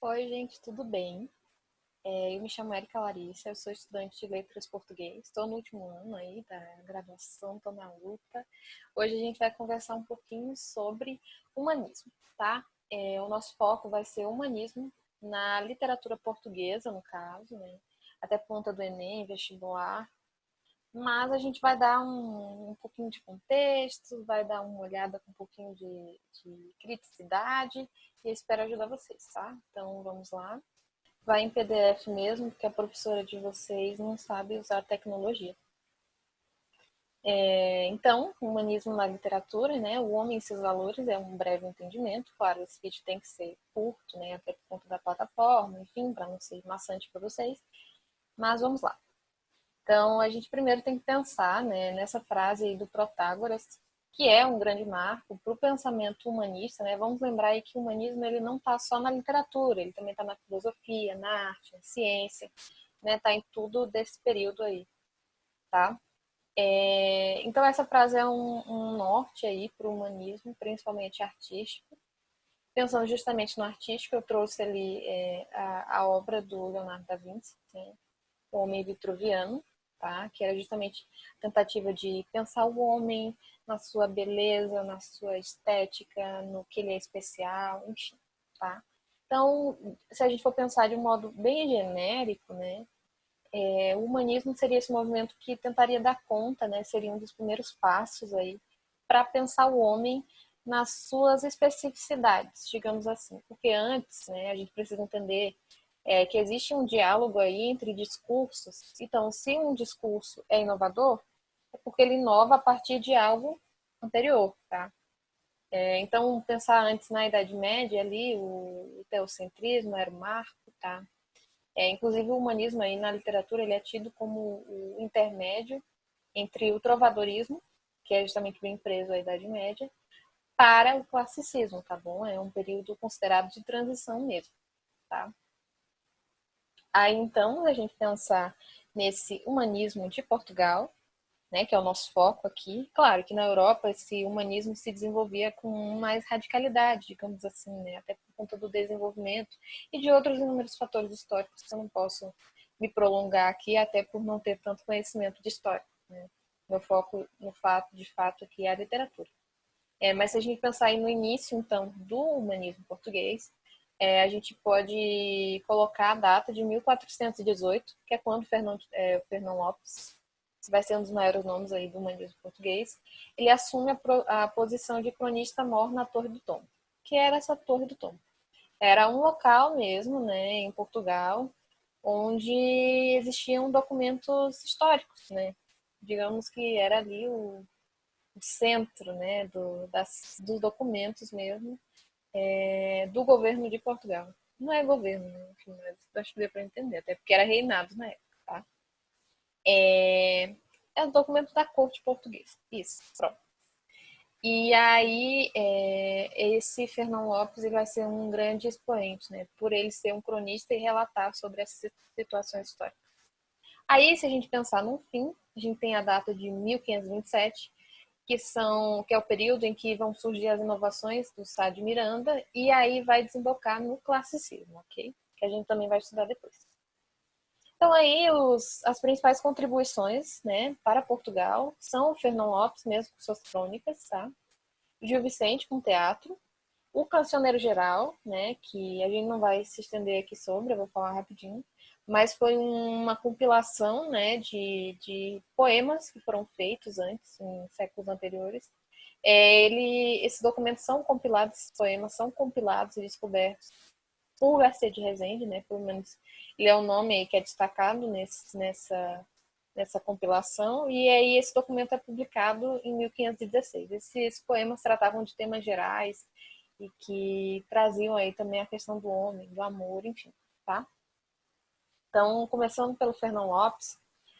Oi, gente, tudo bem? Eu me chamo Erika Larissa, eu sou estudante de Letras Português, estou no último ano aí da graduação, estou na luta. Hoje a gente vai conversar um pouquinho sobre humanismo, tá? O nosso foco vai ser humanismo na literatura portuguesa, no caso, né? Até por conta do Enem, vestibular. Mas a gente vai dar um pouquinho de contexto, vai dar uma olhada com um pouquinho de criticidade e espero ajudar vocês, tá? Então vamos lá. Vai em PDF mesmo, porque a professora de vocês não sabe usar tecnologia. Então, humanismo na literatura, né? O homem e seus valores é um breve entendimento. Claro, esse vídeo tem que ser curto, né? Até por conta da plataforma, enfim, para não ser maçante para vocês. Mas vamos lá. Então, a gente primeiro tem que pensar, né, nessa frase aí do Protágoras, que é um grande marco para o pensamento humanista, né? Vamos lembrar aí que o humanismo ele não está só na literatura, ele também está na filosofia, na arte, na ciência, né? Está em tudo desse período aí, tá? Então essa frase é um norte aí para o humanismo, principalmente artístico. Pensando justamente no artístico, eu trouxe ali a obra do Leonardo da Vinci, né? O Homem Vitruviano, tá? Que era justamente a tentativa de pensar o homem na sua beleza, na sua estética, no que ele é especial, enfim, tá? Então, se a gente for pensar de um modo bem genérico, né, o humanismo seria esse movimento que tentaria dar conta, né, seria um dos primeiros passos aí para pensar o homem nas suas especificidades, digamos assim. Porque antes, né, a gente precisa entender que existe um diálogo aí entre discursos. Então, se um discurso é inovador, é porque ele inova a partir de algo anterior, tá? Então, pensar antes na Idade Média ali, o teocentrismo era o marco, tá? Inclusive, o humanismo aí na literatura ele é tido como o intermédio entre o trovadorismo, que é justamente bem preso à Idade Média, para o classicismo, tá bom? É um período considerado de transição mesmo, tá? Aí, então, a gente pensar nesse humanismo de Portugal, né, que é o nosso foco aqui. Claro que na Europa esse humanismo se desenvolvia com mais radicalidade, digamos assim, né, até por conta do desenvolvimento e de outros inúmeros fatores históricos que eu não posso me prolongar aqui, até por não ter tanto conhecimento de história. Né? Meu foco, no fato, de fato, aqui é a literatura. Mas se a gente pensar aí no início, então, do humanismo português, a gente pode colocar a data de 1418, que é quando o Fernão Lopes, que vai ser um dos maiores nomes aí do humanismo português, ele assume a posição de cronista-mor na Torre do Tombo. Que era essa Torre do Tombo? Era um local mesmo, né, em Portugal, onde existiam documentos históricos, né? Digamos que era ali o centro, né, dos documentos mesmo, do governo de Portugal. Não é governo, né? Enfim, mas acho que deu para entender, até porque era reinado na época, tá? É o documento da corte portuguesa. Isso, pronto. E aí, esse Fernão Lopes ele vai ser um grande expoente, né? Por ele ser um cronista e relatar sobre essas situações históricas. Aí, se a gente pensar no fim, a gente tem a data de 1527, que é o período em que vão surgir as inovações do Sá de Miranda, e aí vai desembocar no classicismo, ok? Que a gente também vai estudar depois. Então aí as principais contribuições, né, para Portugal são o Fernão Lopes, mesmo com suas crônicas, tá? O Gil Vicente com teatro, o Cancioneiro Geral, né, que a gente não vai se estender aqui sobre, eu vou falar rapidinho, mas foi uma compilação, né, de poemas que foram feitos antes, em séculos anteriores. Esses documentos são compilados, esses poemas são compilados e descobertos por Garcia de Rezende, né, pelo menos ele é o nome aí que é destacado nessa compilação, e aí esse documento é publicado em 1516. Esses poemas tratavam de temas gerais e que traziam aí também a questão do homem, do amor, enfim, tá? Então, começando pelo Fernão Lopes,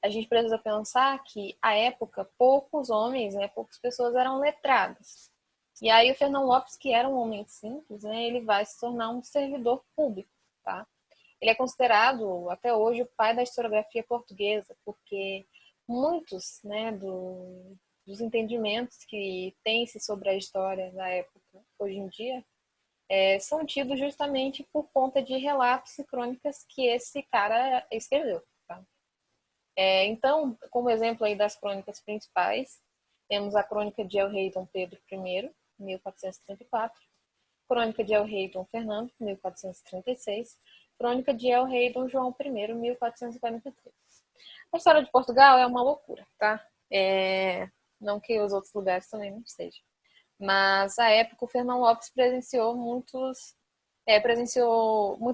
a gente precisa pensar que, à época, poucos homens, né, poucas pessoas eram letradas. E aí o Fernão Lopes, que era um homem simples, né, ele vai se tornar um servidor público, tá? Ele é considerado, até hoje, o pai da historiografia portuguesa, porque muitos, né, dos entendimentos que tem-se sobre a história da época, hoje em dia, são tidos justamente por conta de relatos e crônicas que esse cara escreveu. Tá? Então, como exemplo aí das crônicas principais, temos a crônica de El Rei Dom Pedro I, 1434, crônica de El Rei Dom Fernando, 1436, crônica de El Rei Dom João I, 1443. A história de Portugal é uma loucura, tá? Não que os outros lugares também não sejam. Mas, à época, o Fernão Lopes presenciou muitas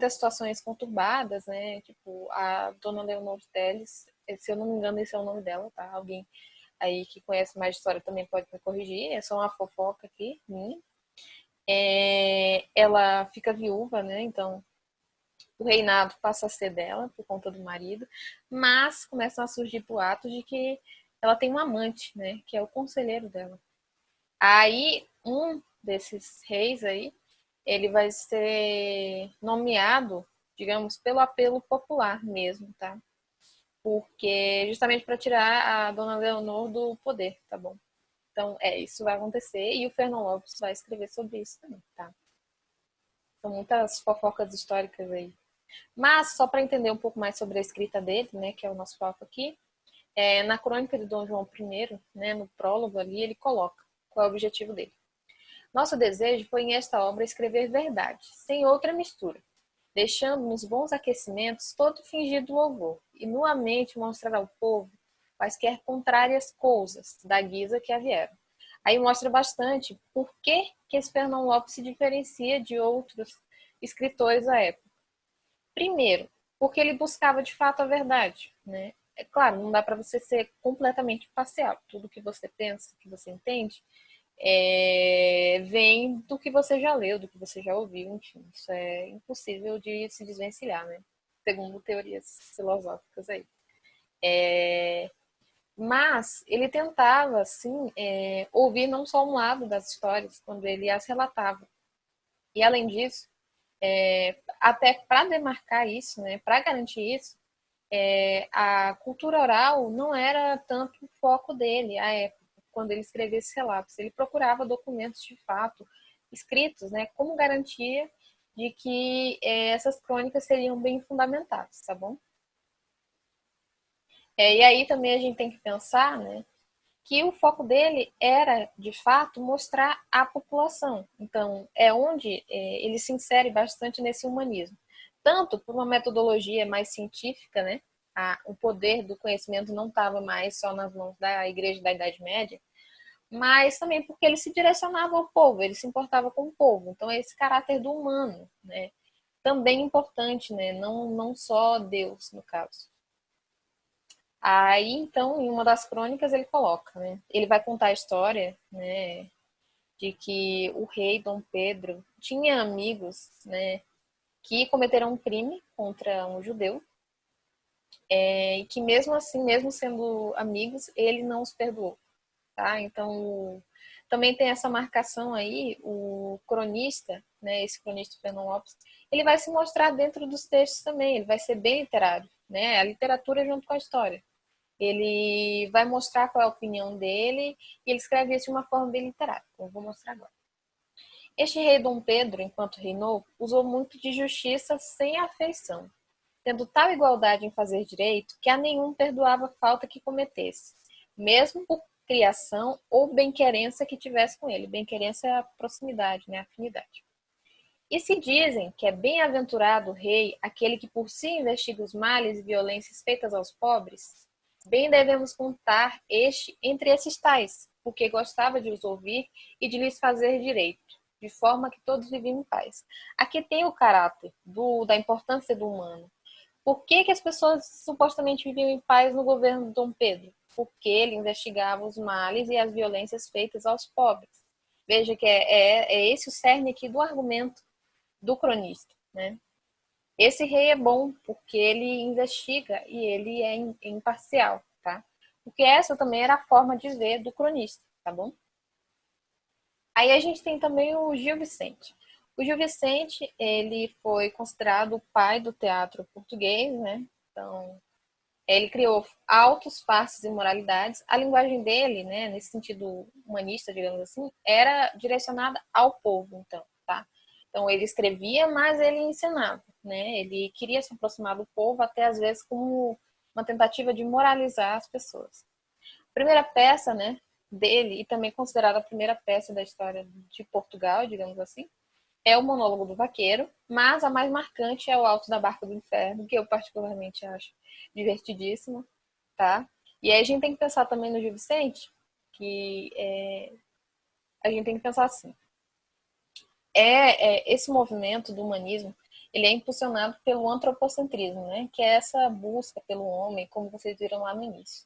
situações conturbadas, né? Tipo, a dona Leonor Teles, se eu não me engano, esse é o nome dela, tá? Alguém aí que conhece mais de história também pode me corrigir, é só uma fofoca aqui, minha. Ela fica viúva, né? Então, o reinado passa a ser dela por conta do marido, mas começam a surgir boatos de que ela tem um amante, né? Que é o conselheiro dela. Aí, um desses reis aí, ele vai ser nomeado, digamos, pelo apelo popular mesmo, tá? Porque justamente para tirar a dona Leonor do poder, tá bom? Então, isso vai acontecer e o Fernão Lopes vai escrever sobre isso também, tá? São muitas fofocas históricas aí. Mas, só para entender um pouco mais sobre a escrita dele, né, que é o nosso foco aqui, na crônica de Dom João I, né, no prólogo ali, ele coloca qual é o objetivo dele. Nosso desejo foi, em esta obra, escrever verdade, sem outra mistura, deixando nos bons aquecimentos todo fingido louvor, e nuamente mostrar ao povo quaisquer contrárias coisas da guisa que havieram. Aí mostra bastante por que esse Fernão Lopes se diferencia de outros escritores da época. Primeiro, porque ele buscava de fato a verdade, né? É claro, não dá para você ser completamente parcial. Tudo que você pensa, que você entende, vem do que você já leu, do que você já ouviu, enfim. Isso é impossível de se desvencilhar, né? Segundo teorias filosóficas aí. Mas ele tentava, assim, ouvir não só um lado das histórias, quando ele as relatava. E, além disso, até para demarcar isso, né, para garantir isso, a cultura oral não era tanto o foco dele à época, quando ele escrevia esses relatos. Ele procurava documentos de fato escritos, né, como garantia de que essas crônicas seriam bem fundamentadas, tá bom? E aí também a gente tem que pensar, né, que o foco dele era, de fato, mostrar a população. Então, é onde ele se insere bastante nesse humanismo. Tanto por uma metodologia mais científica, né? O poder do conhecimento não estava mais só nas mãos da Igreja da Idade Média, mas também porque ele se direcionava ao povo, ele se importava com o povo. Então, é esse caráter do humano, né? Também importante, né? Não só Deus, no caso. Aí, então, em uma das crônicas ele coloca, né? Ele vai contar a história, né, de que o rei Dom Pedro tinha amigos, né, que cometeram um crime contra um judeu, e que mesmo assim, mesmo sendo amigos, ele não os perdoou, tá? Então, também tem essa marcação aí, o cronista, né, esse cronista Fernão Lopes, ele vai se mostrar dentro dos textos também, ele vai ser bem literário, né? A literatura junto com a história. Ele vai mostrar qual é a opinião dele e ele escreve isso de uma forma bem literária, como eu vou mostrar agora. Este rei Dom Pedro, enquanto reinou, usou muito de justiça sem afeição, tendo tal igualdade em fazer direito que a nenhum perdoava falta que cometesse, mesmo por criação ou bem-querença que tivesse com ele. Bem-querença é a proximidade, né? A afinidade. E se dizem que é bem-aventurado o rei, aquele que por si investiga os males e violências feitas aos pobres, bem devemos contar este entre esses tais, porque gostava de os ouvir e de lhes fazer direito, de forma que todos viviam em paz. Aqui tem o caráter da importância do humano. Por que as pessoas supostamente viviam em paz no governo de Dom Pedro? Porque ele investigava os males e as violências feitas aos pobres. Veja que é esse o cerne aqui do argumento do cronista, né? Esse rei é bom porque ele investiga e ele é imparcial, tá? Porque essa também era a forma de ver do cronista, tá bom? Aí a gente tem também o Gil Vicente. O Gil Vicente, ele foi considerado o pai do teatro português, né? Então, ele criou autos, farces e moralidades. A linguagem dele, né, nesse sentido humanista, digamos assim, era direcionada ao povo, então, tá? Então ele escrevia, mas ele ensinava, né? Ele queria se aproximar do povo, até às vezes como uma tentativa de moralizar as pessoas. A primeira peça, né, dele, e também considerada a primeira peça da história de Portugal, digamos assim, é o Monólogo do Vaqueiro, mas a mais marcante é o Alto da Barca do Inferno, que eu particularmente acho divertidíssimo, tá? E aí a gente tem que pensar também no Gil Vicente, que a gente tem que pensar assim, esse movimento do humanismo, ele é impulsionado pelo antropocentrismo, né? Que é essa busca pelo homem, como vocês viram lá no início.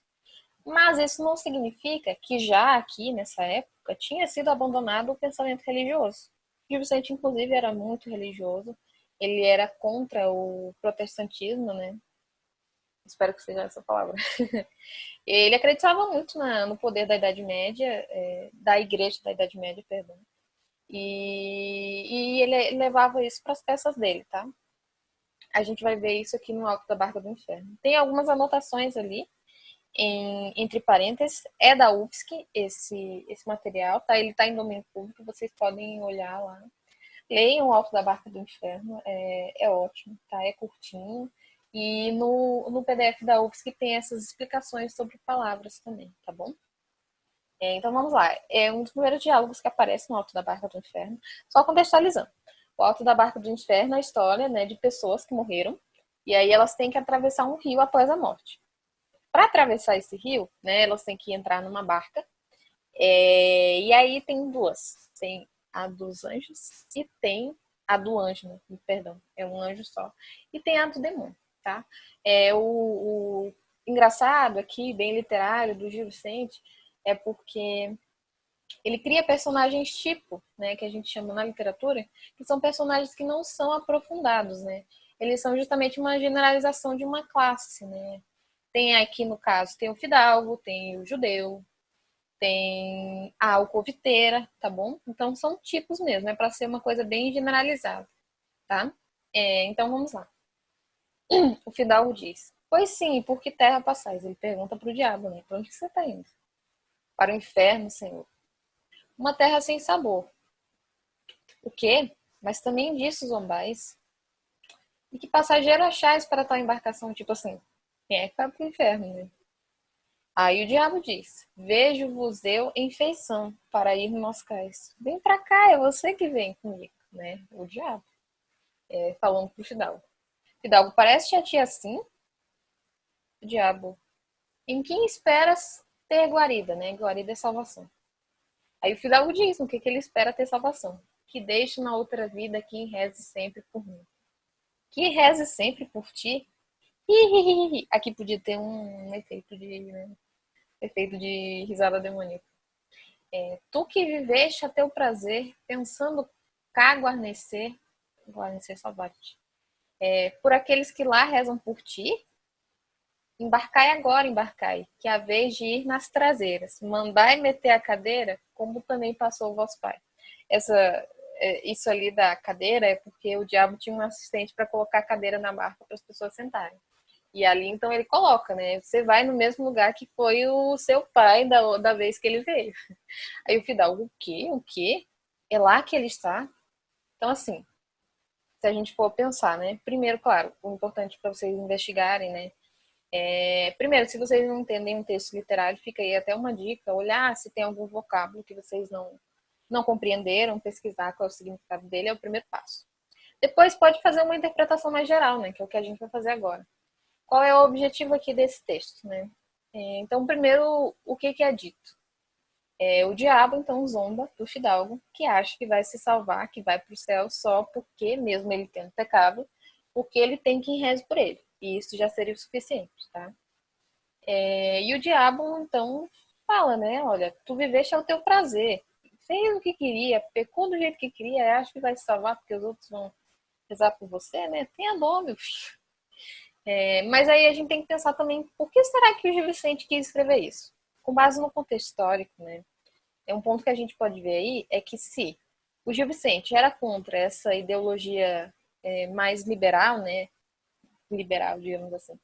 Mas isso não significa que já aqui, nessa época, tinha sido abandonado o pensamento religioso. Gil Vicente, inclusive, era muito religioso. Ele era contra o protestantismo, né? Espero que seja essa palavra. Ele acreditava muito no poder da Idade Média, da Igreja da Idade Média, perdão. E ele levava isso para as peças dele, tá? A gente vai ver isso aqui no Alto da Barca do Inferno. Tem algumas anotações ali, entre parênteses, é da UFSC esse material, tá? Ele está em domínio público, vocês podem olhar lá. Leiam o Alto da Barca do Inferno, é ótimo, tá? É curtinho. E no PDF da UFSC tem essas explicações sobre palavras também, tá bom? Então vamos lá. É um dos primeiros diálogos que aparece no Alto da Barca do Inferno, só contextualizando. O Alto da Barca do Inferno é a história, né, de pessoas que morreram e aí elas têm que atravessar um rio após a morte. Para atravessar esse rio, né, elas têm que entrar numa barca. E aí tem duas. Tem a dos anjos e tem a do anjo, né? Perdão, é um anjo só. E tem a do demônio, tá? O engraçado aqui, bem literário, do Gil Vicente, é porque ele cria personagens tipo, né, que a gente chama na literatura, que são personagens que não são aprofundados, né? Eles são justamente uma generalização de uma classe, né? Tem aqui, no caso, tem o fidalgo, tem o judeu, tem a alcoviteira, tá bom? Então são tipos mesmo, é para ser uma coisa bem generalizada, tá? Então vamos lá. O fidalgo diz: Pois sim, por que terra passais? Ele pergunta para o diabo, né? Para onde você está indo? Para o inferno, Senhor. Uma terra sem sabor. O quê? Mas também disso zombais. E que passageiro achais para tal embarcação? Tipo assim, quem é que vai pro inferno, né? Aí o diabo diz: Vejo-vos eu em feição para ir no nosso cais. Vem pra cá, é você que vem comigo, né? O diabo, falando pro Fidalgo. Fidalgo, parece a ti assim? O diabo, em quem esperas ter guarida, né? Guarida é salvação. Aí o Fidalgo diz no que ele espera ter salvação. Que deixe na outra vida quem reze sempre por mim. Que reze sempre por ti? Aqui podia ter um efeito de risada demoníaca. Tu que viveste a teu prazer, pensando cá guarnecer salvar-te. Por aqueles que lá rezam por ti, embarcai agora, embarcai, que é a vez de ir nas traseiras. Mandai meter a cadeira, como também passou o vosso pai. Isso ali da cadeira é porque o diabo tinha um assistente para colocar a cadeira na barca para as pessoas sentarem. E ali, então, ele coloca, né? Você vai no mesmo lugar que foi o seu pai da vez que ele veio. Aí o Fidalgo, o quê? O quê? É lá que ele está? Então, assim, se a gente for pensar, né? Primeiro, claro, o importante para vocês investigarem, né? Primeiro, se vocês não entendem um texto literário, fica aí até uma dica, olhar se tem algum vocábulo que vocês não compreenderam, pesquisar qual é o significado dele, é o primeiro passo. Depois pode fazer uma interpretação mais geral, né? Que é o que a gente vai fazer agora. Qual é o objetivo aqui desse texto, né? Então, primeiro, o que é dito? O diabo, então, zomba do fidalgo, que acha que vai se salvar, que vai para o céu só porque, mesmo ele tendo pecado, porque ele tem quem reze por ele. E isso já seria o suficiente, tá? E o diabo, então, fala, né? Olha, tu viveste ao teu prazer, fez o que queria, pecou do jeito que queria, acha que vai se salvar porque os outros vão rezar por você, né? Tenha dó, meu filho. Mas aí a gente tem que pensar também, por que será que o Gil Vicente quis escrever isso? Com base no contexto histórico, né? Um ponto que a gente pode ver aí é que se o Gil Vicente era contra essa ideologia mais liberal, né? Liberal, digamos assim,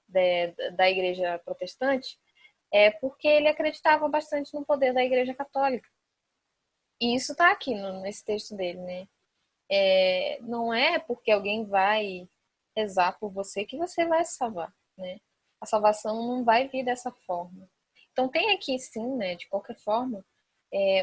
da igreja protestante, é porque ele acreditava bastante no poder da igreja católica. E isso está aqui nesse texto dele, né? Não é porque alguém vai rezar por você que você vai se salvar, né? A salvação não vai vir dessa forma. Então tem aqui sim, né, de qualquer forma,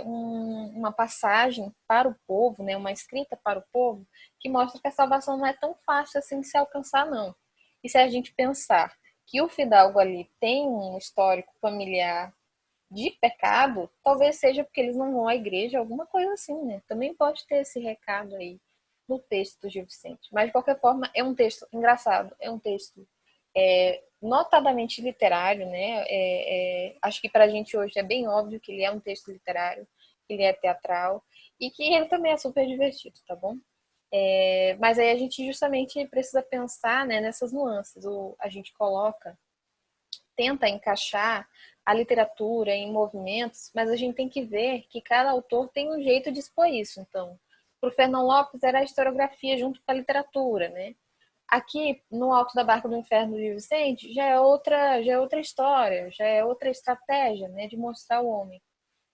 uma passagem para o povo, né, uma escrita para o povo, que mostra que a salvação não é tão fácil assim de se alcançar, não. E se a gente pensar que o fidalgo ali tem um histórico familiar de pecado, talvez seja porque eles não vão à igreja, alguma coisa assim, né? Também pode ter esse recado aí no texto do Gil Vicente. Mas, de qualquer forma, é um texto engraçado, é um texto notadamente literário, né? Acho que para a gente hoje é bem óbvio que ele é um texto literário, que ele é teatral e que ele também é super divertido, tá bom? Mas aí a gente justamente precisa pensar, né, nessas nuances. A gente tenta encaixar a literatura em movimentos, mas a gente tem que ver que cada autor tem um jeito de expor isso. Então, para o Fernão Lopes era a historiografia junto com a literatura, né? Aqui, no Alto da Barca do Inferno de Vicente, já é outra história, já é outra estratégia, né, de mostrar o homem.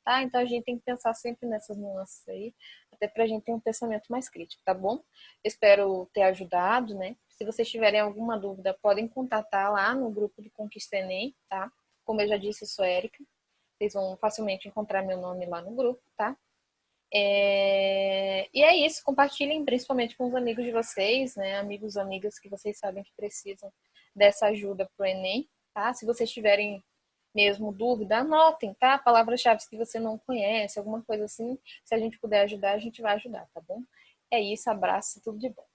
Tá? Então a gente tem que pensar sempre nessas nuances aí, até para a gente ter um pensamento mais crítico, tá bom? Espero ter ajudado, né? Se vocês tiverem alguma dúvida, podem contatar lá no grupo do Conquista Enem, tá? Como eu já disse, eu sou Érica. Vocês vão facilmente encontrar meu nome lá no grupo, tá? E é isso, compartilhem principalmente com os amigos de vocês, né? Amigos, amigas que vocês sabem que precisam dessa ajuda pro Enem, tá? Se vocês tiverem mesmo dúvida, anotem, tá? Palavras-chave que você não conhece, alguma coisa assim. Se a gente puder ajudar, a gente vai ajudar, tá bom? É isso, abraço e tudo de bom.